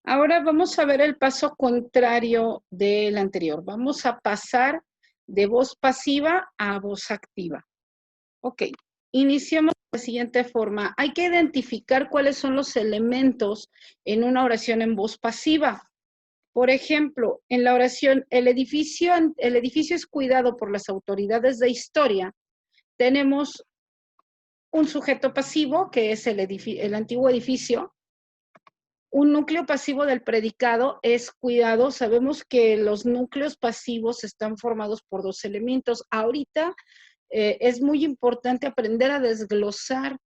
Ahora vamos a ver el paso contrario del anterior. Vamos a pasar de voz pasiva a voz activa. Ok, iniciemos de la siguiente forma. Hay que identificar cuáles son los elementos en una oración en voz pasiva. Por ejemplo, en la oración, el edificio es cuidado por las autoridades de historia. Tenemos un sujeto pasivo, que es el antiguo edificio. Un núcleo pasivo del predicado es cuidado. Sabemos que los núcleos pasivos están formados por dos elementos. Ahorita es muy importante aprender a desglosar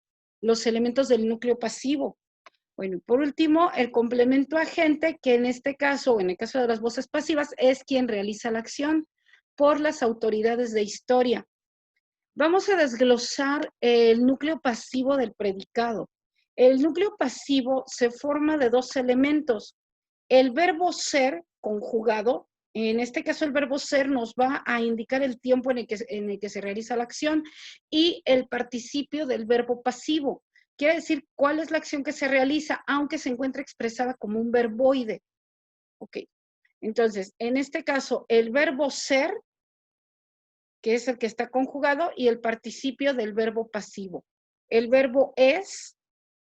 los elementos del núcleo pasivo. Bueno, por último, el complemento agente, que en este caso, o en el caso de las voces pasivas, es quien realiza la acción por las autoridades de historia. Vamos a desglosar el núcleo pasivo del predicado. El núcleo pasivo se forma de dos elementos. El verbo ser conjugado, en este caso el verbo ser nos va a indicar el tiempo en el que se realiza la acción, y el participio del verbo pasivo. Quiere decir cuál es la acción que se realiza, aunque se encuentre expresada como un verboide. Ok, entonces, en este caso, el verbo ser, que es el que está conjugado, y el participio del verbo pasivo. El verbo es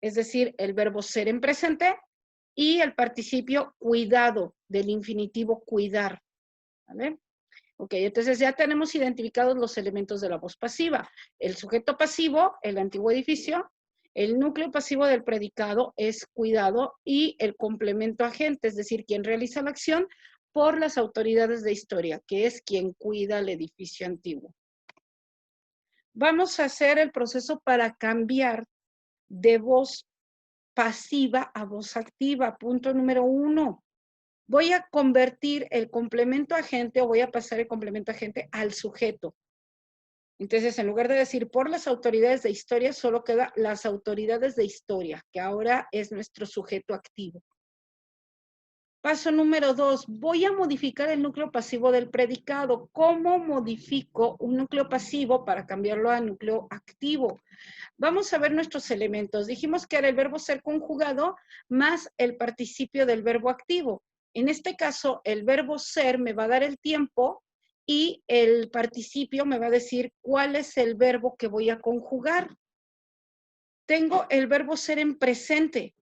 decir, el verbo ser en presente, y el participio cuidado, del infinitivo cuidar. ¿Vale? Ok, entonces ya tenemos identificados los elementos de la voz pasiva. El sujeto pasivo, el antiguo edificio, el núcleo pasivo del predicado es cuidado, y el complemento agente, es decir, quien realiza la acción por las autoridades de historia, que es quien cuida el edificio antiguo. Vamos a hacer el proceso para cambiar de voz pasiva a voz activa. Punto número 1. Voy a convertir el complemento agente, o voy a pasar el complemento agente al sujeto. Entonces, en lugar de decir por las autoridades de historia, solo queda las autoridades de historia, que ahora es nuestro sujeto activo. Paso número 2, voy a modificar el núcleo pasivo del predicado. ¿Cómo modifico un núcleo pasivo para cambiarlo a núcleo activo? Vamos a ver nuestros elementos. Dijimos que era el verbo ser conjugado más el participio del verbo activo. En este caso, el verbo ser me va a dar el tiempo, y el participio me va a decir cuál es el verbo que voy a conjugar. Tengo el verbo ser en presente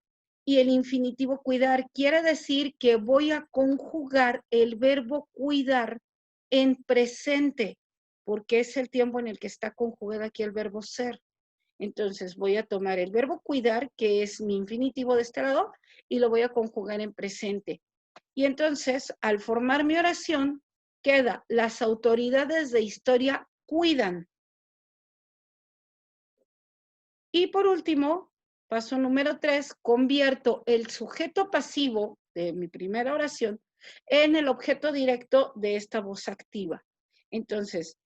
y el infinitivo cuidar. Quiere decir que voy a conjugar el verbo cuidar en presente, porque es el tiempo en el que está conjugado aquí el verbo ser. Entonces voy a tomar el verbo cuidar, que es mi infinitivo de este lado, y lo voy a conjugar en presente. Y entonces, al formar mi oración, queda: las autoridades de historia cuidan. Y por último, paso número 3, convierto el sujeto pasivo de mi primera oración en el objeto directo de esta voz activa. Entonces,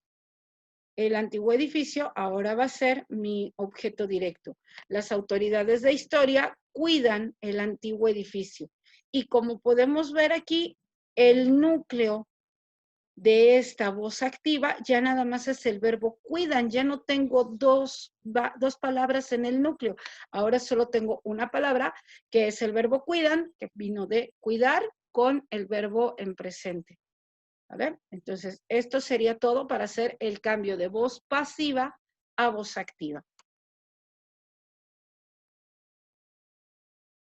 el antiguo edificio ahora va a ser mi objeto directo. Las autoridades de historia cuidan el antiguo edificio. Y como podemos ver aquí, el núcleo de esta voz activa ya nada más es el verbo cuidan. Ya no tengo dos palabras en el núcleo. Ahora solo tengo una palabra, que es el verbo cuidan, que vino de cuidar con el verbo en presente. ¿Vale? Entonces, esto sería todo para hacer el cambio de voz pasiva a voz activa.